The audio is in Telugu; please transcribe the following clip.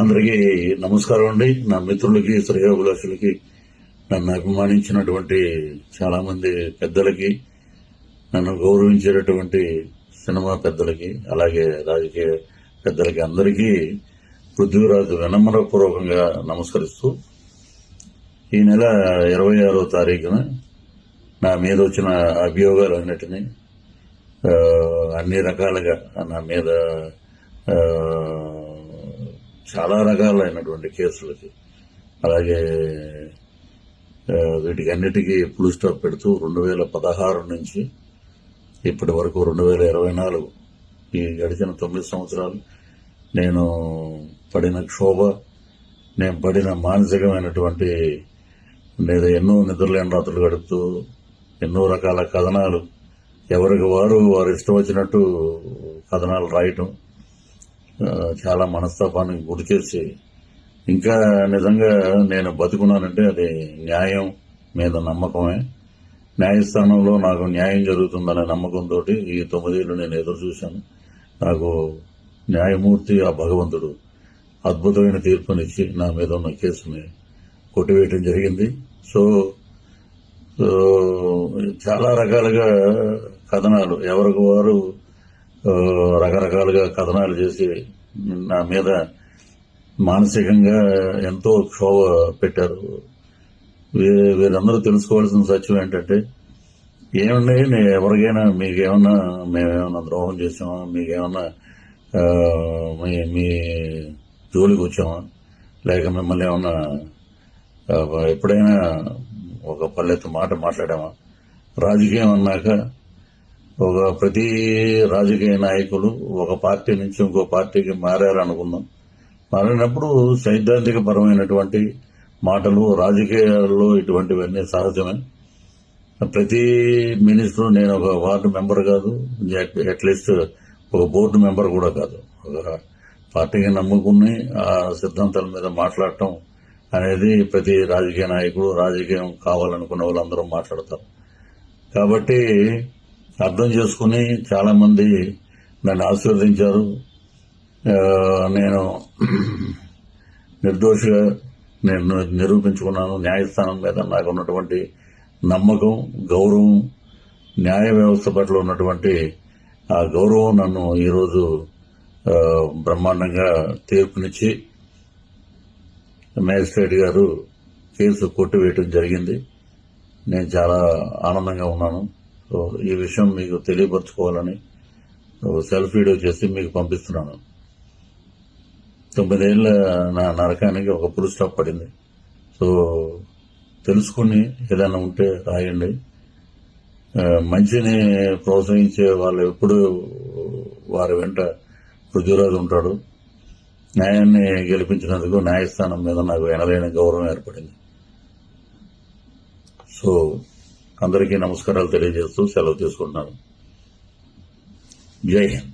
అందరికీ నమస్కారం అండి. నా మిత్రులకి, శ్రేయోభిలాషులకి, నన్ను అభిమానించినటువంటి చాలా మంది పెద్దలకి, నన్ను గౌరవించేటటువంటి సినిమా పెద్దలకి, అలాగే రాజకీయ పెద్దలకి అందరికీ పృథ్వీరాజు వినమ్రపూర్వకంగా నమస్కరిస్తూ, ఈ నెల 26వ తారీఖున నా మీద వచ్చిన అభియోగాలన్నిటినీ అన్ని రకాలుగా నా మీద చాలా రకాలైనటువంటి కేసులకి, అలాగే వీటికి అన్నిటికీ ఫుల్ స్టాప్ పెడుతూ 2016 నుంచి ఇప్పటి వరకు 2024 ఈ గడిచిన 9 సంవత్సరాలు నేను పడిన క్షోభ, నేను పడిన మానసికమైనటువంటి లేదా ఎన్నో నిద్రలేని రాత్రులు గడుపుతూ ఎన్నో రకాల కథనాలు, ఎవరికి వారు ఇష్టం వచ్చినట్టు కథనాలు రాయటం చాలా మనస్తాపానికి గురి చేసి, ఇంకా నిజంగా నేను బతుకున్నానంటే అది న్యాయం మీద నమ్మకమే. న్యాయస్థానంలో నాకు న్యాయం జరుగుతుందనే నమ్మకంతో ఈ 9 ఏళ్లు నేను ఎదురు చూశాను. నాకు న్యాయమూర్తి ఆ భగవంతుడు అద్భుతమైన తీర్పునిచ్చి నా మీద ఉన్న కేసుని కొట్టివేయటం జరిగింది. సో చాలా రకాలుగా కథనాలు, ఎవరికి వారు రకరకాలుగా కథనాలు చేసి నా మీద మానసికంగా ఎంతో క్షోభ పెట్టారు. వీరందరూ తెలుసుకోవాల్సిన సత్యం ఏంటంటే, ఏమండి ఎవరికైనా మీకేమన్నా మేమేమన్నా ద్రోహం చేసామా, మీకేమన్నా మీ జోలికి వచ్చామా, లేక మిమ్మల్ని ఏమన్నా ఎప్పుడైనా ఒక పల్లెత్తు మాట మాట్లాడామా? రాజకీయం అన్నాక ప్రతి రాజకీయ నాయకులు ఒక పార్టీ నుంచి ఇంకో పార్టీకి మారారనుకుందాం. మారినప్పుడు సైద్ధాంతిక పరమైనటువంటి మాటలు, రాజకీయాల్లో ఇటువంటివన్నీ సహజమే. ప్రతి మినిస్టర్, నేను ఒక వార్డు మెంబర్ కాదు, అట్లీస్ట్ ఒక బోర్డు మెంబర్ కూడా కాదు, ఒక పార్టీకి నమ్ముకుని ఆ సిద్ధాంతాల మీద మాట్లాడటం అనేది ప్రతి రాజకీయ నాయకుడు, రాజకీయం కావాలనుకున్న వాళ్ళందరూ మాట్లాడతారు. కాబట్టి అర్థం చేసుకుని చాలా మంది నన్ను ఆశీర్వదించారు. నేను నిర్దోషిగా నేను నిరూపించుకున్నాను. న్యాయస్థానం మీద నాకు ఉన్నటువంటి నమ్మకం, గౌరవం, న్యాయ వ్యవస్థ పట్ల ఉన్నటువంటి ఆ గౌరవం నన్ను ఈరోజు బ్రహ్మాండంగా తీర్పునిచ్చి మేజిస్ట్రేట్ గారు కేసు కొట్టివేయటం జరిగింది. నేను చాలా ఆనందంగా ఉన్నాను. సో ఈ విషయం మీకు తెలియపరచుకోవాలని సెల్ఫ్ వీడియో చేసి మీకు పంపిస్తున్నాను. 9 ఏళ్ల నా నరకానికి ఒక ఫుల్ స్టాప్ పడింది. సో తెలుసుకుని ఏదైనా ఉంటే రాయండి. మంచిని ప్రోత్సహించే వాళ్ళు ఎప్పుడు వారి వెంట పృథ్వీరాజు ఉంటాడు. న్యాయాన్ని గెలిపించినందుకు న్యాయస్థానం మీద నాకు ఎనలేని గౌరవం ఏర్పడింది. సో అందరికీ నమస్కారాలు తెలియజేస్తూ సెలవు తీసుకుంటున్నాను. జై హింద్.